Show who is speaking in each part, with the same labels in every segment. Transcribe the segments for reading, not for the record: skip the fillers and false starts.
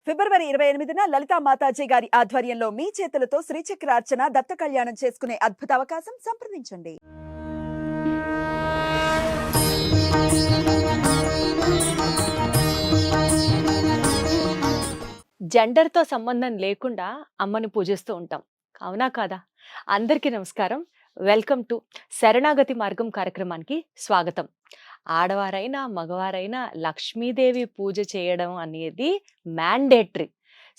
Speaker 1: ఫిబ్రవరి 28న లలితా మాతాజీ గారి ఆధ్వర్యంలో మీ చేతులతో శ్రీచక్రార్చన దత్త కళ్యాణం చేసుకునే అద్భుత అవకాశం సంప్రదించండి.
Speaker 2: జెండర్‌తో సంబంధం లేకుండా అమ్మని పూజిస్తూ ఉంటాం. అవునా కాదా? అందరికీ నమస్కారం. వెల్కమ్ టు శరణాగతి మార్గం కార్యక్రమానికి స్వాగతం. ఆడవారైనా, మగవారైనా లక్ష్మీదేవి పూజ చేయడం అనేది మ్యాండేటరీ.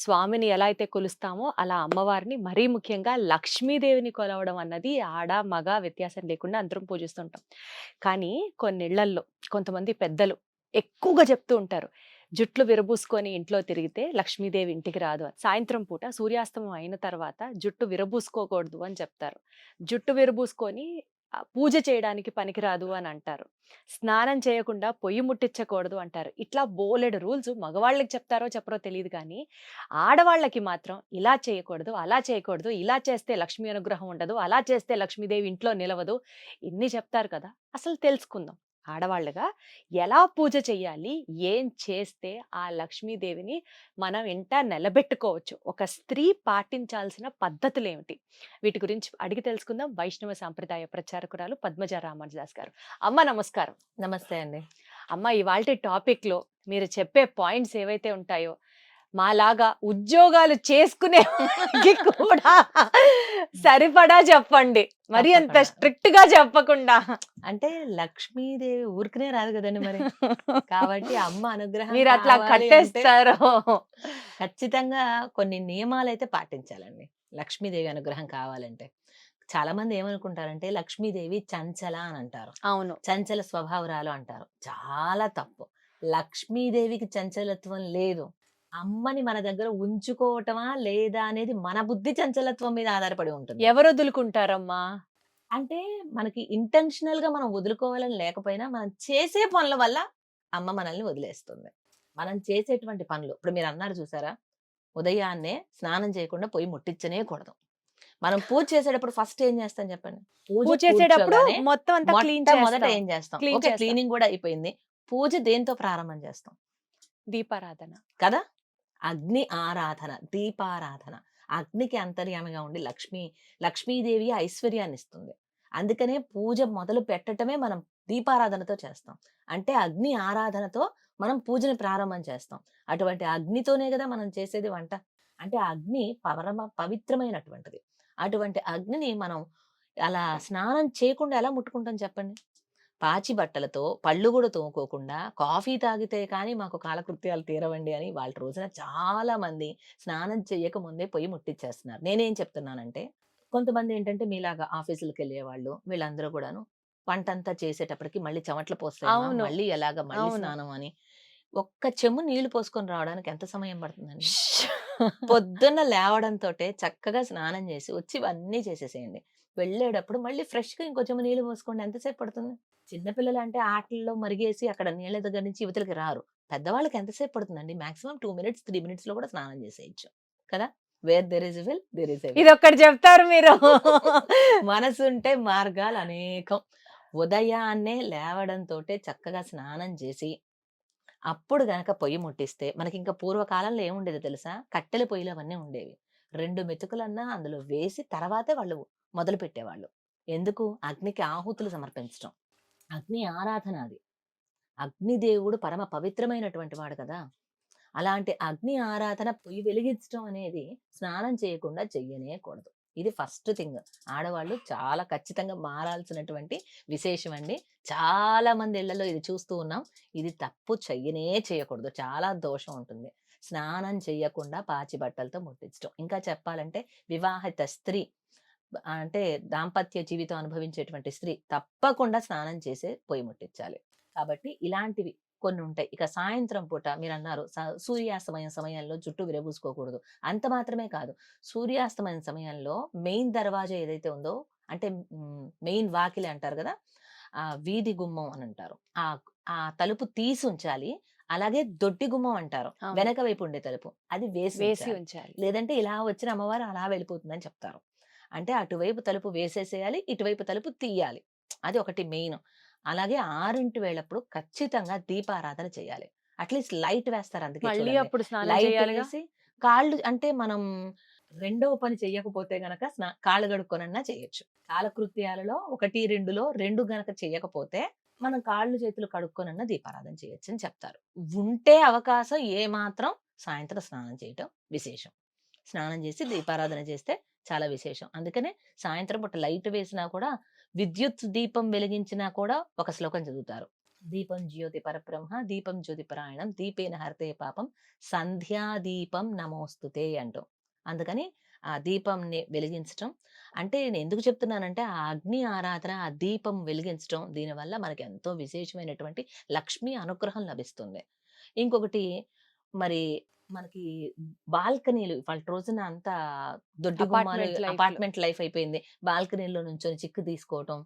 Speaker 2: స్వామిని ఎలా అయితే కొలుస్తామో అలా అమ్మవారిని మరీ ముఖ్యంగా లక్ష్మీదేవిని కొలవడం అన్నది ఆడ, మగ వ్యత్యాసం లేకుండా అందరం పూజిస్తుంటాం. కానీ కొన్నిళ్లల్లో కొంతమంది పెద్దలు ఎక్కువగా చెప్తూ ఉంటారు. జుట్లు విరబూసుకొని ఇంట్లో తిరిగితే లక్ష్మీదేవి ఇంటికి రాదు అని. సాయంత్రం పూట సూర్యాస్తమం అయిన తర్వాత జుట్టు విరబూసుకోకూడదు అని చెప్తారు. జుట్టు విరబూసుకొని పూజ చేయడానికి పనికిరాదు అని అంటారు. స్నానం చేయకుండా పొయ్యి ముట్టించకూడదు అంటారు. ఇట్లా బోలెడు రూల్స్ మగవాళ్ళకి చెప్తారో చెప్పరో తెలియదు కానీ ఆడవాళ్ళకి మాత్రం ఇలా చేయకూడదు, అలా చేయకూడదు, ఇలా చేస్తే లక్ష్మీ అనుగ్రహం ఉండదు, అలా చేస్తే లక్ష్మీదేవి ఇంట్లో నిలవదు, ఇన్ని చెప్తారు కదా. అసలు తెలుసుకుందాం. ఆడవాళ్ళగా ఎలా పూజ చెయ్యాలి, ఏం చేస్తే ఆ లక్ష్మీదేవిని మనం ఇంట నిలబెట్టుకోవచ్చు, ఒక స్త్రీ పాటించాల్సిన పద్ధతులు ఏమిటి, వీటి గురించి అడిగి తెలుసుకుందాం. వైష్ణవ సాంప్రదాయ ప్రచారకురాలు పద్మజ రామదాస్ గారు. అమ్మ నమస్కారం.
Speaker 3: నమస్తే అండి.
Speaker 2: అమ్మ, ఇవాల్టి టాపిక్ లో మీరు చెప్పే పాయింట్స్ ఏవైతే ఉంటాయో మాలాగా ఉద్యోగాలు చేసుకునే కూడా సరిపడా చెప్పండి, మరి అంత స్ట్రిక్ట్ గా చెప్పకుండా.
Speaker 3: అంటే లక్ష్మీదేవి ఊరికనే రాదు కదండి మరి. కాబట్టి అమ్మ అనుగ్రహం
Speaker 2: మీరు అట్లా
Speaker 3: కావాలి అంటే
Speaker 2: కట్టేస్తారు.
Speaker 3: ఖచ్చితంగా కొన్ని నియమాలు అయితే పాటించాలండి లక్ష్మీదేవి అనుగ్రహం కావాలంటే. చాలా మంది ఏమనుకుంటారంటే లక్ష్మీదేవి చంచల అని అంటారు.
Speaker 2: అవును,
Speaker 3: చంచల స్వభావరాలు అంటారు. చాలా తప్పు. లక్ష్మీదేవికి చంచలత్వం లేదు. అమ్మని మన దగ్గర ఉంచుకోవటమా లేదా అనేది మన బుద్ధి చంచలత్వం మీద ఆధారపడి ఉంటుంది.
Speaker 2: ఎవరు వదులుకుంటారమ్మా?
Speaker 3: అంటే మనకి ఇంటెన్షనల్ గా మనం వదులుకోవాలని లేకపోయినా మనం చేసే పనుల వల్ల అమ్మ మనల్ని వదిలేస్తుంది. మనం చేసేటువంటి పనులు ఇప్పుడు మీరు అన్నారు చూసారా, ఉదయాన్నే స్నానం చేయకుండా పొయ్యి ముట్టించనే కూడదు. మనం పూజ చేసేటప్పుడు ఫస్ట్ ఏం చేస్తాం చెప్పండి?
Speaker 2: పూజ చేసేటప్పుడు
Speaker 3: కూర్చోగానే
Speaker 2: మొత్తం అంతా క్లీన్
Speaker 3: మొదట ఏం చేస్తాం? ఓకే, క్లీనింగ్ కూడా అయిపోయింది. పూజ దేంతో ప్రారంభం చేస్తాం?
Speaker 2: దీపారాధన
Speaker 3: కదా. అగ్ని ఆరాధన, దీపారాధన. అగ్నికి అంతర్యామిగా ఉండి లక్ష్మీదేవి ఐశ్వర్యాన్ని ఇస్తుంది. అందుకనే పూజ మొదలు పెట్టడమే మనం దీపారాధనతో చేస్తాం. అంటే అగ్ని ఆరాధనతో మనం పూజని ప్రారంభం చేస్తాం. అటువంటి అగ్నితోనే కదా మనం చేసేది వంట. అంటే అగ్ని పవిత్రమైనటువంటిది. అటువంటి అగ్నిని మనం అలా స్నానం చేయకుండా ఎలా ముట్టుకుంటాం చెప్పండి? పాచి బట్టలతో, పళ్ళు కూడా తోముకోకుండా, కాఫీ తాగితే కానీ మాకు కాలకృత్యాలు తీరవండి అని వాళ్ళ రోజున చాలా మంది స్నానం చేయక ముందే పొయ్యి ముట్టించేస్తున్నారు. నేనేం చెప్తున్నానంటే, కొంతమంది ఏంటంటే మీలాగా ఆఫీసులకు వెళ్ళేవాళ్ళు వీళ్ళందరూ కూడాను వంటంతా చేసేటప్పటికి మళ్ళీ చెమట్లు పోస్తాయి,
Speaker 2: అవును,
Speaker 3: మళ్ళీ ఎలాగా మళ్ళీ
Speaker 2: అవును.
Speaker 3: స్నానం అని. ఒక్క చెమ్ము నీళ్లు పోసుకొని రావడానికి ఎంత సమయం పడుతుందండి? పొద్దున్న లేవడంతో చక్కగా స్నానం చేసి వచ్చి ఇవన్నీ చేసేసేయండి. వెళ్ళేటప్పుడు మళ్ళీ ఫ్రెష్ గా ఇంకొంచెం నీళ్లు పోసుకోండి. ఎంతసేపు పడుతుంది? చిన్నపిల్లలు అంటే ఆటల్లో మరిగేసి అక్కడ నీళ్ళ దగ్గర నుంచి యువతలకి రారు. పెద్దవాళ్ళకి ఎంతసేపు పడుతుందండి? మాక్సిమం 2 మినిట్స్ 3 మినిట్స్ లో కూడా స్నానం చేసేయచ్చు కదా. Wear there is will there is
Speaker 2: ఇది ఒక్కటి చెప్తారు మీరు.
Speaker 3: మనసుంటే మార్గాలు అనేకం. ఉదయాన్నే లేవడంతో చక్కగా స్నానం చేసి అప్పుడు గనక పొయ్యి ముట్టిస్తే మనకి ఇంకా పూర్వకాలంలో ఏముండేది తెలుసా? కట్టెల పొయ్యిలు అవన్నీ ఉండేవి. 2 మెతుకులన్నా అందులో వేసి తర్వాతే వాళ్ళు మొదలు పెట్టేవాళ్ళు. ఎందుకు? అగ్నికి ఆహుతులు సమర్పించడం. అగ్ని ఆరాధన అది. అగ్నిదేవుడు పరమ పవిత్రమైనటువంటి వాడు కదా. అలాంటి అగ్ని ఆరాధన పొయ్యి వెలిగించడం అనేది స్నానం చేయకుండా చెయ్యనే కూడదు. ఇది ఫస్ట్ థింగ్. ఆడవాళ్ళు చాలా ఖచ్చితంగా మారాల్సినటువంటి విశేషం అండి. చాలా మంది ఇళ్లలో ఇది చూస్తూ ఉన్నాం. ఇది తప్పు, చెయ్యనే చేయకూడదు. చాలా దోషం ఉంటుంది. స్నానం చెయ్యకుండా పాచి బట్టలతో ముట్టించడం. ఇంకా చెప్పాలంటే వివాహిత స్త్రీ అంటే దాంపత్య జీవితం అనుభవించేటువంటి స్త్రీ తప్పకుండా స్నానం చేసే పొయ్యి ముట్టించాలి. కాబట్టి ఇలాంటివి కొన్ని ఉంటాయి. ఇక సాయంత్రం పూట మీరన్నారు సూర్యాస్తమయం సమయంలో జుట్టు విరబూసుకోకూడదు. అంత మాత్రమే కాదు, సూర్యాస్తమయం సమయంలో మెయిన్ దర్వాజా ఏదైతే ఉందో, అంటే మెయిన్ వాకిలి అంటారు కదా, ఆ వీధి గుమ్మం అని అంటారు, ఆ ఆ తలుపు తీసి ఉంచాలి. అలాగే దొడ్డి గుమ్మం అంటారు, వెనక వైపు ఉండే తలుపు, అది వేసి
Speaker 2: ఉంచాలి.
Speaker 3: లేదంటే ఇలా వచ్చిన అమ్మవారు అలా వెళ్ళిపోతుందని చెప్తారు. అంటే అటువైపు తలుపు వేసేసేయాలి, ఇటువైపు తలుపు తీయాలి. అది ఒకటి మెయిన్. అలాగే 6 వేళప్పుడు ఖచ్చితంగా దీపారాధన చేయాలి. అట్లీస్ట్ లైట్ వేస్తారు. అందుకే
Speaker 2: మళ్ళీ
Speaker 3: చూడండి.
Speaker 2: అప్పుడు స్నానం
Speaker 3: లైట్
Speaker 2: చేయాలిగా?
Speaker 3: వేసి కాళ్ళు అంటే మనం రెండవ పని చెయ్యకపోతే గనక కాళ్ళు కడుక్కొనన్నా చేయొచ్చు. కాలకృత్యాలలో 1, 2లో 2 గనక చెయ్యకపోతే మనం కాళ్ళు చేతులు కడుక్కొనన్నా దీపారాధన చేయొచ్చని చెప్తారు. ఉంటే అవకాశం ఏమాత్రం సాయంత్రం స్నానం చేయటం విశేషం. స్నానం చేసి దీపారాధన చేస్తే చాలా విశేషం. అందుకనే సాయంత్రం పూట లైట్ వేసినా కూడా, విద్యుత్ దీపం వెలిగించినా కూడా ఒక శ్లోకం చదువుతారు. దీపం జ్యోతి పరబ్రహ్మ, దీపం జ్యోతి పరాయణం, దీపేన హరతే పాపం, సంధ్యా దీపం నమోస్తుతే అంటూ. అందుకని ఆ దీపంని వెలిగించటం అంటే నేనెందుకు చెప్తున్నానంటే, ఆ అగ్ని ఆరాధన, ఆ దీపం వెలిగించటం దీనివల్ల మనకి ఎంతో విశేషమైనటువంటి లక్ష్మీ అనుగ్రహం లభిస్తుంది. ఇంకొకటి మరి మనకి బాల్కనీలు ఇవాల్టి రోజున అంతా దొడ్డి గుమ్మాలు
Speaker 2: అపార్ట్మెంట్ లైఫ్‌లో.
Speaker 3: అపార్ట్మెంట్ లైఫ్ అయిపోయింది. బాల్కనీలో నుంచొని చిక్కు తీసుకోవటం,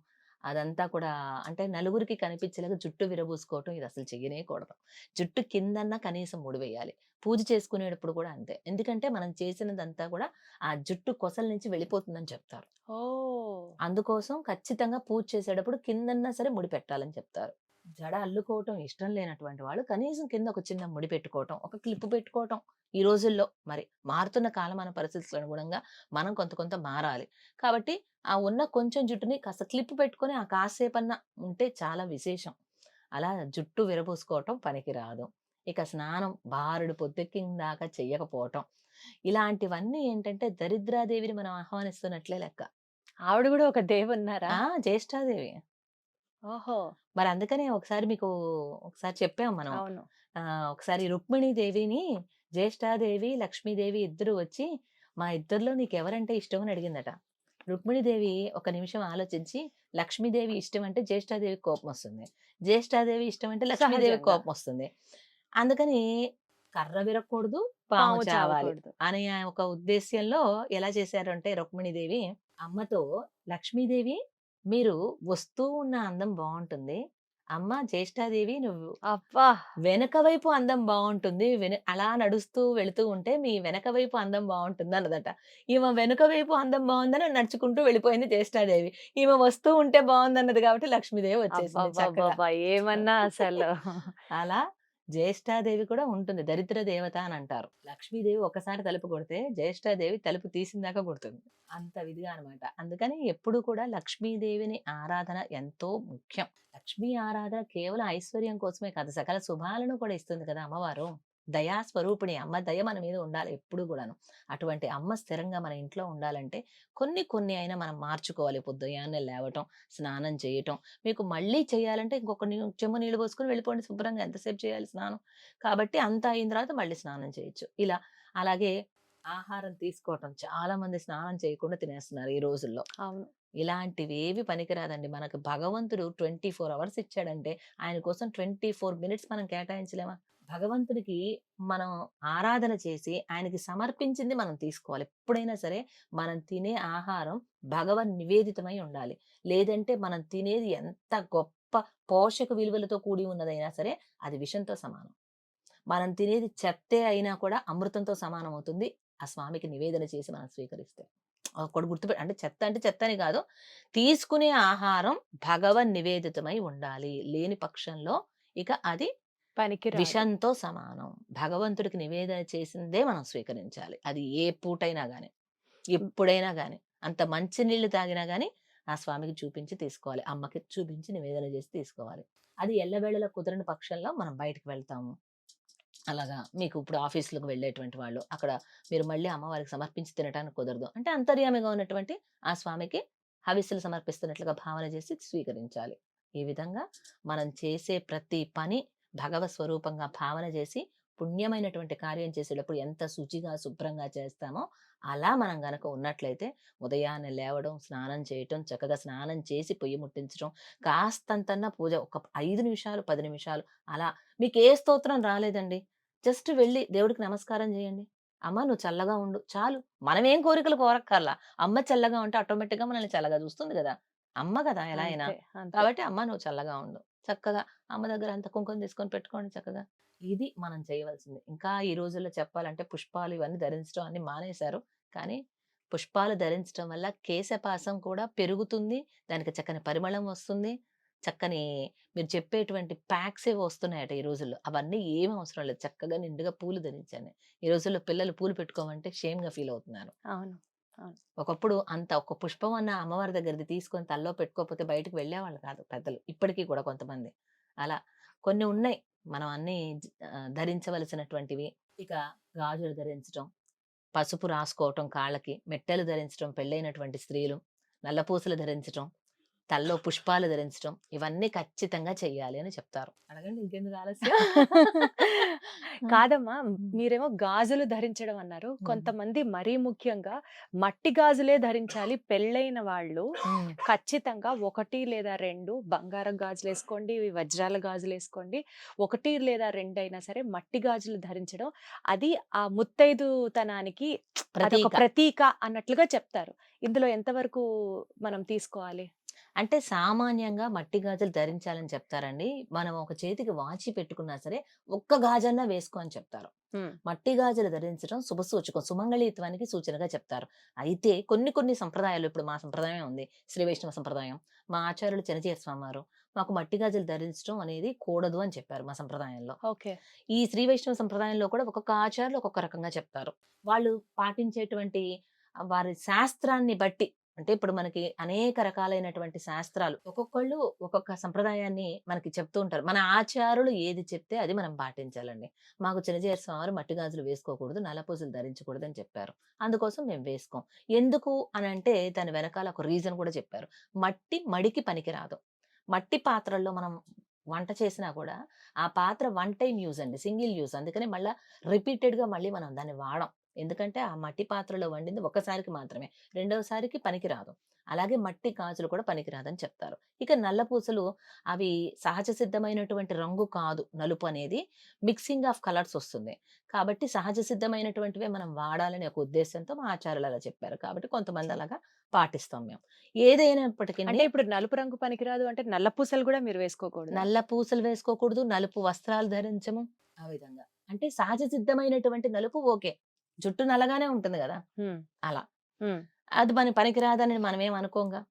Speaker 3: అదంతా కూడా అంటే నలుగురికి కనిపించేలాగా జుట్టు విరబూసుకోవటం ఇది అసలు చెయ్యనేకూడదు. జుట్టు కిందన్నా కనీసం ముడివేయాలి. పూజ చేసుకునేటప్పుడు కూడా అంతే. ఎందుకంటే మనం చేసినదంతా కూడా ఆ జుట్టు కొసల నుంచి వెళ్ళిపోతుందని చెప్తారు.
Speaker 2: ఓహ్!
Speaker 3: అందుకోసం ఖచ్చితంగా పూజ చేసేటప్పుడు కిందన్నా సరే ముడి పెట్టాలని చెప్తారు. జడ అల్లుకోవటం ఇష్టం లేనటువంటి వాళ్ళు కనీసం కింద ఒక చిన్న ముడి పెట్టుకోవటం, ఒక క్లిప్ పెట్టుకోవటం. ఈ రోజుల్లో మరి మారుతున్న కాలమాన పరిస్థితులకు అనుగుణంగా మనం కొంత కొంత మారాలి. కాబట్టి ఆ ఉన్న కొంచెం జుట్టుని కాస్త క్లిప్ పెట్టుకొని ఆ కాసేపన్నా ఉంటే చాలా విశేషం. అలా జుట్టు విరబోసుకోవటం పనికిరాదు. ఇక స్నానం బారెడు పొద్దెక్కిందాకా చెయ్యకపోవటం. ఇలాంటివన్నీ ఏంటంటే దరిద్రాదేవిని మనం ఆహ్వానిస్తున్నట్లే లెక్క.
Speaker 2: ఆవిడ గూడా ఒక దేవున్నారా?
Speaker 3: ఆ! జ్యేష్ఠాదేవి.
Speaker 2: ఓహో!
Speaker 3: మరందుకనే ఒకసారి మీకు ఒకసారి చెప్పాం మనం.
Speaker 2: అవును.
Speaker 3: ఒకసారి రుక్మిణీదేవిని జ్యేష్ఠాదేవి, లక్ష్మీదేవి ఇద్దరు వచ్చి, "మా ఇద్దరిలో నీకెవరంటే ఇష్టం?" అని అడిగిందట. రుక్మిణీదేవి ఒక నిమిషం ఆలోచించి, లక్ష్మీదేవి ఇష్టం అంటే జ్యేష్ఠాదేవికి కోపమొస్తుంది. జ్యేష్ఠాదేవి ఇష్టం అంటే లక్ష్మీదేవికి
Speaker 2: సహజంగా.
Speaker 3: కోపమొస్తుంది. అందుకని కర్ర విరగకూడదు, పాము
Speaker 2: పాము
Speaker 3: చావాలి
Speaker 2: చావకూడదు.
Speaker 3: అనే ఒక ఉద్దేశ్యంలో ఎలా చేశారంటే రుక్మిణీదేవి అమ్మతో, "లక్ష్మీదేవి మీరు వస్తూ ఉన్న అందం బావుంటుంది. అమ్మ జ్యేష్ఠాదేవి నువ్వు
Speaker 2: అబ్బా!
Speaker 3: వెనక వైపు అందం బావుంటుంది. అలా నడుస్తూ వెళుతూ ఉంటే మీ వెనక వైపు అందం బావుంటుంది" అన్నదట. ఈమె వెనుక వైపు అందం బావుందని నడుచుకుంటూ వెళ్ళిపోయింది జ్యేష్ఠాదేవి. ఈమె వస్తూ ఉంటే బావుందన్నది కాబట్టి లక్ష్మీదేవి వచ్చేసింది చక్కగా.
Speaker 2: అబ్బబ్బబ్బబ్బా! ఏమన్నా అసలు.
Speaker 3: అలా జ్యేష్ఠాదేవి కూడా ఉంటుంది. దరిద్ర దేవత అని అంటారు. లక్ష్మీదేవి ఒక్కసారి తలుపు కొడితే జ్యేష్ఠాదేవి తలుపు తీసిందాకా కొడుతుంది. అంత విధిగా అనమాట. అందుకని ఎప్పుడు కూడా లక్ష్మీదేవిని ఆరాధన ఎంతో ముఖ్యం. లక్ష్మీ ఆరాధన కేవలం ఐశ్వర్యం కోసమే కాదు, సకల శుభాలను కూడా ఇస్తుంది కదా అమ్మవారు. దయా స్వరూపిణి. అమ్మ దయ మన మీద ఉండాలి ఎప్పుడు గూడాను. అటువంటి అమ్మ స్థిరంగా మన ఇంట్లో ఉండాలంటే కొన్ని కొన్ని అయినా మనం మార్చుకోవాలి. పొద్దున్నే లేవటం, స్నానం చేయటం. మీకు మళ్ళీ చేయాలంటే ఇంకొక చెంబు నీళ్లు పోసుకొని వెళ్ళిపోండి శుభ్రంగా. ఎంతసేపు చేయాలి స్నానం? కాబట్టి అంతా అయిన తర్వాత మళ్ళీ స్నానం చేయొచ్చు. ఇలా అలాగే ఆహారం తీసుకోవటం. చాలా మంది స్నానం చేయకుండా తినేస్తున్నారు ఈ రోజుల్లో.
Speaker 2: అవును.
Speaker 3: ఇలాంటివేవి పనికిరాదండి. మనకు భగవంతుడు 24 అవర్స్ ఇచ్చాడంటే ఆయన కోసం 24 మినిట్స్ మనం కేటాయించలేమా? భగవంతుడికి మనం ఆరాధన చేసి ఆయనకి సమర్పించింది మనం తీసుకోవాలి. ఎప్పుడైనా సరే మనం తినే ఆహారం భగవన్ నివేదితమై ఉండాలి. లేదంటే మనం తినేది ఎంత గొప్ప పోషక విలువలతో కూడి ఉన్నదైనా సరే అది విషంతో సమానం. మనం తినేది చెత్తే అయినా కూడా అమృతంతో సమానమవుతుంది. ఆ స్వామికి నివేదన చేసి మనం స్వీకరిస్తే. ఒకటి అంటే చెత్త అంటే చెత్త అని కాదు. తీసుకునే ఆహారం భగవన్ నివేదితమై ఉండాలి. లేని పక్షంలో ఇక అది
Speaker 2: పనికిరాదు.
Speaker 3: విషంతో సమానం. భగవంతుడికి నివేదన చేసిందే మనం స్వీకరించాలి. అది ఏ పూటైనా గాని, ఎప్పుడైనా గాని. అంత మంచి నీళ్లు తాగినా గాని ఆ స్వామికి చూపించి తీసుకోవాలి. అమ్మకి చూపించి నివేదన చేసి తీసుకోవాలి. అది ఎల్లవేళలా కుదరని పక్షంలో మనం బయటికి వెళ్తాము. అలాగా మీకు ఇప్పుడు ఆఫీసులకు వెళ్ళేటువంటి వాళ్ళు, అక్కడ మీరు మళ్ళీ అమ్మవారికి సమర్పించి తినటానికి కుదరదు. అంటే అంతర్యామిగా ఉన్నటువంటి ఆ స్వామికి హవిస్సులు సమర్పిస్తున్నట్లుగా భావన చేసి స్వీకరించాలి. ఈ విధంగా మనం చేసే ప్రతి పని భగవత్ స్వరూపంగా భావన చేసి, పుణ్యమైనటువంటి కార్యం చేసేటప్పుడు ఎంత శుచిగా, శుభ్రంగా చేస్తామో, అలా మనం గనక ఉన్నట్లయితే ఉదయాన్నే లేవడం, స్నానం చేయటం, చక్కగా స్నానం చేసి పొయ్యి ముట్టించడం, కాస్తంతన్నా పూజ ఒక 5 నిమిషాలు, 10 నిమిషాలు అలా మీకే స్తోత్రం రాలేదండి. జస్ట్ వెళ్లి దేవుడికి నమస్కారం చేయండి. అమ్మ నువ్వు చల్లగా ఉండు చాలు. మనమేం కోరికలు కోరక్కర్లా. అమ్మ చల్లగా ఉంటే ఆటోమేటిక్‌గా మనల్ని చల్లగా చూస్తుంది గదా! అమ్మ గదా ఎలా అయినా.
Speaker 2: అంతే. అంతే.
Speaker 3: కాబట్టి అమ్మ నువ్వు చల్లగా ఉండు. చక్కగా అమ్మ దగ్గర అంత కుంకుమ తీసుకొని పెట్టుకోండి చక్కగా. ఇది మనం చేయవలసింది. ఇంకా ఈ రోజుల్లో చెప్పాలంటే పుష్పాలు ఇవన్నీ ధరించడం అన్నీ మానేశారు. కానీ పుష్పాలు ధరించడం వల్ల కేశపాసం కూడా పెరుగుతుంది. దానికి చక్కని పరిమళం వస్తుంది. చక్కని మీరు చెప్పేటువంటి ప్యాక్స్ ఏవో వస్తున్నాయట ఈ రోజుల్లో. అవన్నీ ఏమి అవసరం లేదు. చక్కగా నిండుగా పూలు ధరించండి. ఈ రోజుల్లో పిల్లలు పూలు పెట్టుకోమంటే షేమ్‌గా ఫీల్ అవుతున్నారు.
Speaker 2: అవును. అవును.
Speaker 3: ఒకప్పుడు అంత ఒక్క పుష్పం అన్న అమ్మవారి దగ్గరిది తీసుకొని తలలో పెట్టుకోకపోతే బయటికి వెళ్ళేవాళ్ళు కాదు పెద్దలు. ఇప్పటికి కూడా కొంతమంది. అలా కొన్ని ఉన్నాయి. మనం అన్నీ ధరించవలసినటువంటివి. ఇక గాజులు ధరించటం, పసుపు రాసుకోవటం కాళ్ళకి, మెట్టెలు ధరించటం పెళ్ళైనటువంటి స్త్రీలు, నల్లపూసలు ధరించటం, తలలో పుష్పాలు ధరించటం ఇవన్నీ ఖచ్చితంగా చెయ్యాలి అని చెప్తారు. అడగండి ఇంకెందుకు ఆలస్యం?
Speaker 2: కాదమ్మా,
Speaker 3: హ్మ్.
Speaker 2: మీరేమో గాజులు ధరించడం అన్నారు.
Speaker 3: హ్మ్.
Speaker 2: కొంతమంది మరీ ముఖ్యంగా మట్టి గాజులే ధరించాలి పెళ్ళైన వాళ్ళు.
Speaker 3: హ్మ్.
Speaker 2: ఖచ్చితంగా 1 లేదా 2 బంగారం గాజులేసుకోండి, వజ్రాల గాజులేసుకోండి. 1 లేదా 2 అయినా సరే మట్టి గాజులు ధరించడం అది ఆ ముత్తైదుతనానికి అదొక
Speaker 3: ప్రతీక.
Speaker 2: ప్రతీక అన్నట్లుగా చెప్తారు. ఇందులో ఎంతవరకు మనం తీసుకోవాలి?
Speaker 3: అంటే సామాన్యంగా మట్టి గాజులు ధరించాలని చెప్తారండి. మనం ఒక చేతికి వాచి పెట్టుకున్నా సరే, ఒక్క గాజన్నా వేసుకో అని చెప్తారు.
Speaker 2: హ్మ్.
Speaker 3: మట్టి గాజులు ధరించడం శుభసూచకం. సుమంగళిత్వానికి సూచనగా చెప్తారు. అయితే కొన్ని కొన్ని సంప్రదాయాలు ఇప్పుడు మా సంప్రదాయం ఉంది. శ్రీ వైష్ణవ సంప్రదాయం. మా ఆచార్యులు చినజీయర్ స్వామివారు మాకు మట్టి గాజులు ధరించడం అనేది కూడదు అని చెప్పారు మా సంప్రదాయంలో.
Speaker 2: ఓకే.
Speaker 3: ఈ శ్రీ వైష్ణవ సంప్రదాయంలో కూడా ఒక్కొక్క ఆచార్యులు ఒక్కొక్క రకంగా చెప్తారు. వాళ్ళు పాటించేటువంటి వారి శాస్త్రాన్ని బట్టి అంటే ఇప్పుడు మనకి అనేక రకాలైనటువంటి శాస్త్రాలు ఒక్కొక్కళ్ళు ఒక్కొక్క సంప్రదాయాన్ని మనకి చెప్తూ ఉంటారు. మన ఆచారులు ఏది చెప్తే అది మనం పాటించాలండి. మాకు చినజీయర్ స్వామివారు మట్టి గాజులు వేసుకోకూడదు, నల్లపూసలు ధరించకూడదు అని చెప్పారు. అందుకోసం మేము వేసుకోం. ఎందుకు అనంటే దాని వెనకాల ఒక రీజన్ కూడా చెప్పారు. మట్టి మడికి పనికిరాదు. మట్టి పాత్రల్లో మనం వంట చేసినా కూడా ఆ పాత్ర వన్ టైమ్ యూజ్ అండి. Single use. అందుకని మళ్ళా రిపీటెడ్‌గా మళ్ళీ మనం దాన్ని వాడం. ఎందుకంటే ఆ మట్టి పాత్రలో వండింది ఒక్కసారికి మాత్రమే. రెండవసారికి పనికిరాదు. అలాగే మట్టి గాజులు కూడా పనికిరాదని చెప్తారు. ఇక నల్ల పూసలు అవి సహజ సిద్ధమైనటువంటి రంగు కాదు నలుపు అనేది. మిక్సింగ్ ఆఫ్ కలర్స్ వస్తుంది. కాబట్టి సహజ సిద్ధమైనటువంటివే మనం వాడాలనే ఒక ఉద్దేశ్యంతో మా ఆచార్యులు అలా చెప్పారు. కాబట్టి కొంతమంది అలాగా పాటిస్తాం మేము. ఏదైనప్పటికిని
Speaker 2: అంటే ఇప్పుడు నలుపు రంగు పనికిరాదు అంటే నల్ల పూసలు గూడా మీరు వేసుకోకూడదా?
Speaker 3: నల్ల పూసలు వేసుకోకూడదు. నలుపు వస్త్రాలు ధరించము. ఆ విధంగా. అంటే సహజ సిద్ధమైనటువంటి నలుపు ఓకే. జుట్టు నల్లగానే ఉంటుంది గదా!
Speaker 2: హ్మ్.
Speaker 3: అలా.
Speaker 2: హ్మ్.
Speaker 3: అది మన పనికిరాదని మనమేం అనుకోంగా.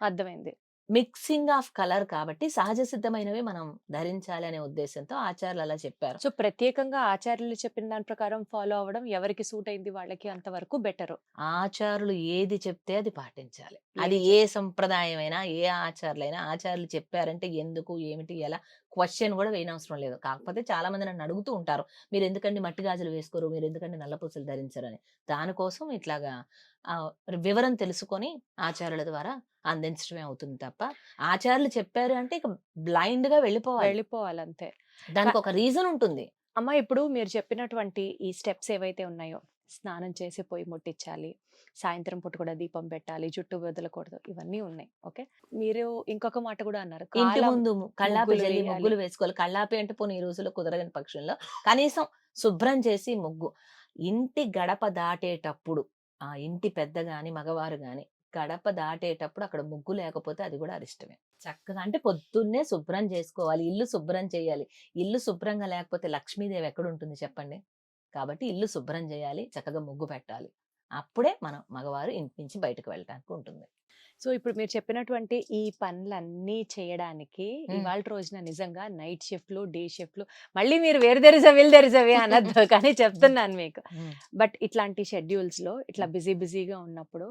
Speaker 2: అర్థమైంది.
Speaker 3: మిక్సింగ్ ఆఫ్ కలర్ కాబట్టి సహజ సిద్ధమైనవి మనం ధరించాలి అనే ఉద్దేశ్యంతో ఆచార్యులు అలా చెప్పారు.
Speaker 2: సో, ప్రత్యేకంగా ఆచార్యులు చెప్పిన దాని ప్రకారం ఫాలో అవ్వడం ఎవరికి సూట్ అయింది వాళ్ళకి అంతవరకు బెటరు.
Speaker 3: ఆచారులు ఏది చెప్తే అది పాటించాలి. అది
Speaker 2: ఏది
Speaker 3: ఏ సంప్రదాయమైనా, ఏ ఆచారులైనా ఆచార్యులు చెప్పారంటే ఎందుకు, ఏమిటి, ఎలా క్వెషన్ గూడా వేయనవసరం లేదు. కాకపోతే చాలా మంది నన్ను అడుగుతూ ఉంటారు. మీరెందుకండి మట్టి గాజులు వేసుకోరు? మీరెందుకండి నల్ల పూసలు ధరించరని. దానికోసం ఇట్లాగా ఆహ్, వివరం తెలుసుకొని ఆచార్యుల ద్వారా అందించడమే అవుతుంది తప్ప, ఆచార్యులు చెప్పారు అంటే ఇక బ్లైండ్‌గా వెళ్ళిపోవాలి.
Speaker 2: వెళ్ళిపోవాలంతే. క
Speaker 3: దానికొక రీజన్ ఉంటుంది.
Speaker 2: అమ్మ ఇప్పుడు మీరు చెప్పినటువంటి ఈ స్టెప్స్ ఏవైతే ఉన్నాయో, స్నానం చేసి పొయ్యి ముట్టించాలి, సాయంత్రం పూట కూడా దీపం పెట్టాలి, జుట్టు వదలకూడదు, ఇవన్నీ ఉన్నాయి. ఓకే. మీరు ఇంకొక మాట గూడా అన్నారు.
Speaker 3: ఇంటి
Speaker 2: కాలం
Speaker 3: ముందు కల్లాపి
Speaker 2: ముగ్గులు
Speaker 3: జల్లి
Speaker 2: వేయాలి.
Speaker 3: ముగ్గులు వేసుకోవాలి. కల్లాపి అంటే పోనీ ఈ రోజుల్లో కుదరని పక్షంలో కనీసం శుభ్రం చేసి ముగ్గు. ఇంటి గడప దాటేటప్పుడు ఆ ఇంటి పెద్ద గాని, మగవారు గాని గడప దాటేటప్పుడు అక్కడ ముగ్గు లేకపోతే అది గూడా అరిష్టమే. చక్కగా అంటే పొద్దున్నే శుభ్రం చేసుకోవాలి. ఇల్లు శుభ్రం చేయాలి. ఇల్లు శుభ్రంగా లేకపోతే లక్ష్మీదేవి ఎక్కడుంటుంది చెప్పండి? కాబట్టి ఇల్లు శుభ్రం చేయాలి. చక్కగా ముగ్గు పెట్టాలి. అప్పుడే మనం మగవారు ఇంటి నుంచి బయటకు వెళ్ళటానికి ఉంటుంది.
Speaker 2: సో, ఇప్పుడు మీరు చెప్పినటువంటి ఈ పనులన్నీ చేయడానికి
Speaker 3: హ్మ్.
Speaker 2: ఇవాల్టి రోజున నిజంగా నైట్ షిఫ్ట్‌లు, డే షిఫ్ట్‌లు మళ్ళీ మీరు where there is a will there is a way అనొద్దు కానీ చెప్తున్నాను మీకు.
Speaker 3: హ్మ్.
Speaker 2: బట్ ఇట్లాంటి షెడ్యూల్స్‌లో ఇట్లా బిజీగా ఉన్నప్పుడు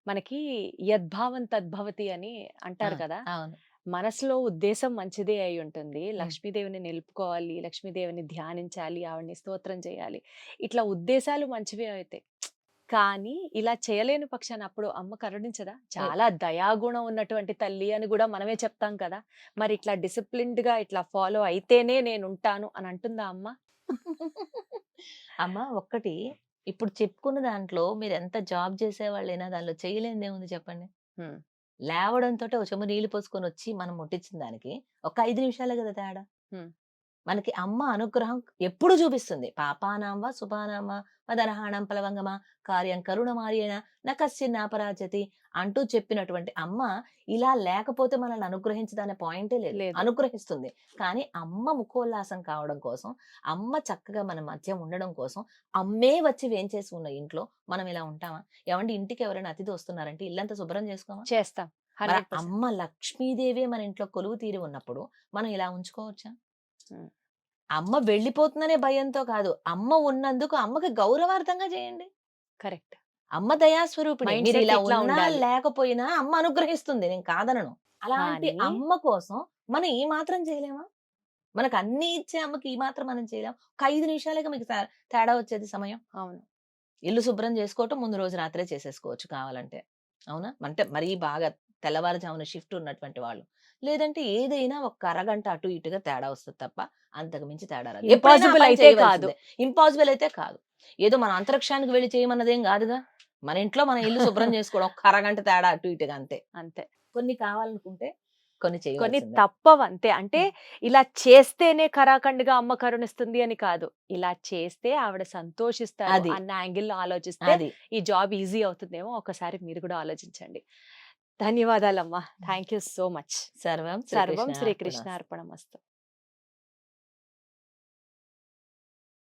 Speaker 2: మనకి యద్భావం తద్భవతి అని
Speaker 3: ఆ!
Speaker 2: అంటారు కదా!
Speaker 3: అవును.
Speaker 2: మనసులో ఉద్దేశం మంచిదే అయి ఉంటుంది.
Speaker 3: హ్మ్.
Speaker 2: లక్ష్మీదేవిని నిలుపుకోవాలి, లక్ష్మీదేవిని ధ్యానించాలి, ఆవిడని స్తోత్రం చేయాలి. ఇట్లా ఉద్దేశాలు మంచివే అయితాయి. కానీ ఇలా చేయలేని పక్షాన అప్పుడు అమ్మ కరుణించదా?
Speaker 3: ఎ
Speaker 2: చాలా దయాగుణం ఉన్నటువంటి తల్లి అని గూడా మనమే చెప్తాం కదా! మరి ఇట్లా డిసిప్లిన్డ్‌గా ఇట్లా ఫాలో అయితేనే నేనుంటాను అని అంటుందా అమ్మ?
Speaker 3: అమ్మ ఒక్కటి ఇప్పుడు చెప్పుకున్న దాంట్లో మీరెంత జాబ్ చేసేవాళ్ళైనా దానిలో చేయలేనిదేముంది చెప్పండి?
Speaker 2: హ్మ్.
Speaker 3: లేవడంతోటే ఓ చెంబు నీళ్లు పోసుకొనొచ్చి మనం ముట్టిచ్చిన దానికి ఒక 5 నిమిషాలే గదా తేడా.
Speaker 2: హ్మ్.
Speaker 3: మనకి అమ్మ అనుగ్రహం ఎప్పుడు చూపిస్తుంది. పాపానాం వా శుభానాం వా మదనహాణం ప్లవంగమా కార్యం కరుణమార్యేణ న కశ్చిన్నాపరాజతి అంటూ చెప్పినటువంటి అమ్మ ఇలా లేకపోతే మనల్ని అనుగ్రహించదనే పాయింటే లేదు.
Speaker 2: లేదు.
Speaker 3: అనుగ్రహిస్తుంది. కానీ అమ్మ ముఖోల్లాసం కావడం కోసం, అమ్మ చక్కగా మన మధ్య ఉండడం కోసం, అమ్మే వచ్చి వేంచేసి ఉన్న ఇంట్లో మనం ఇలా ఉంటామా? ఏవండీ ఇంటికి ఎవరైనా అతిథి వస్తున్నారంటే ఇల్లంతా శుభ్రం చేసుకోమా?
Speaker 2: చేస్తాం.
Speaker 3: మన
Speaker 2: 100%.
Speaker 3: అమ్మ లక్ష్మీదేవి మన ఇంట్లో కొలువు తీరి ఉన్నప్పుడు మనం ఇలా ఉంచుకోవచ్చా?
Speaker 2: ఉమ్.
Speaker 3: అమ్మ వెళ్ళిపోతుందనే భయంతో కాదు, అమ్మ ఉన్నందుకు అమ్మకి గౌరవార్థంగా చేయండి.
Speaker 2: కరెక్ట్.
Speaker 3: అమ్మ దయాస్వరూపిణి.
Speaker 2: మైండ్
Speaker 3: మీరు
Speaker 2: సెట్
Speaker 3: ఇలా
Speaker 2: ఇట్లా
Speaker 3: ఉన్నా
Speaker 2: ఉండాలి.
Speaker 3: లేకపోయినా అమ్మ అనుగ్రహిస్తుంది, నేను కాదనను. అలాంటి
Speaker 2: కానీ
Speaker 3: అమ్మ కోసం మనం ఈ మాత్రం చేయలేమా? మనకు అన్ని ఇచ్చే అమ్మకి ఈ మాత్రం మనం చేయలేం. ఒక 5 నిమిషాలకే మీకు తేడా వచ్చేది సమయం.
Speaker 2: అవును.
Speaker 3: ఇల్లు శుభ్రం చేసుకోవటం ముందు రోజు రాత్రే చేసేసుకోవచ్చు కావాలంటే. అవునా? అంటే మరీ బాగా తెల్లవారుజామున షిఫ్ట్ ఉన్నటువంటి వాళ్ళు. లేదంటే ఏదైనా ఒక అరగంట అటు ఇటుగా తేడా వస్తది తప్ప అంతకు మించి తేడా రాదు. ఎప్పుడైనా ఆ
Speaker 2: ఇంపాసిబుల్
Speaker 3: పని
Speaker 2: అయితే కాదు.
Speaker 3: చేయవలసిందే. ఇంపాసిబుల్ అయితే కాదు. ఏదో మన అంతరిక్షానికి వెళ్లి చేయమన్నదేం గాదుగా. మన ఇంట్లో మన ఇల్లు శుభ్రం చేసుకోవడం ఒక అరగంట తేడా అటు ఇటుగా అంతే.
Speaker 2: అంతే.
Speaker 3: కొన్ని కావాలనుకుంటే కొన్ని
Speaker 2: కొన్ని
Speaker 3: చేయవలసిందే.
Speaker 2: తప్పవంతే. అంటే ఇలా చేస్తేనే ఖరాఖండిగా అమ్మ కరుణిస్తుంది అని కాదు. ఇలా చేస్తే ఆవిడ సంతోషిస్తారు
Speaker 3: అది.
Speaker 2: అన్న యాంగిల్‌లో ఆలోచిస్తే
Speaker 3: అది.
Speaker 2: ఈ జాబ్ ఈజీ అవుతుందేమో ఒకసారి మీరు కూడా ఆలోచించండి. ధన్యవాదాలమ్మా. Thank you so much.
Speaker 3: సర్వం
Speaker 2: సర్వం
Speaker 3: శ్రీకృష్ణార్పణమస్తు.
Speaker 2: శ్రీకృష్ణార్పణమస్తు.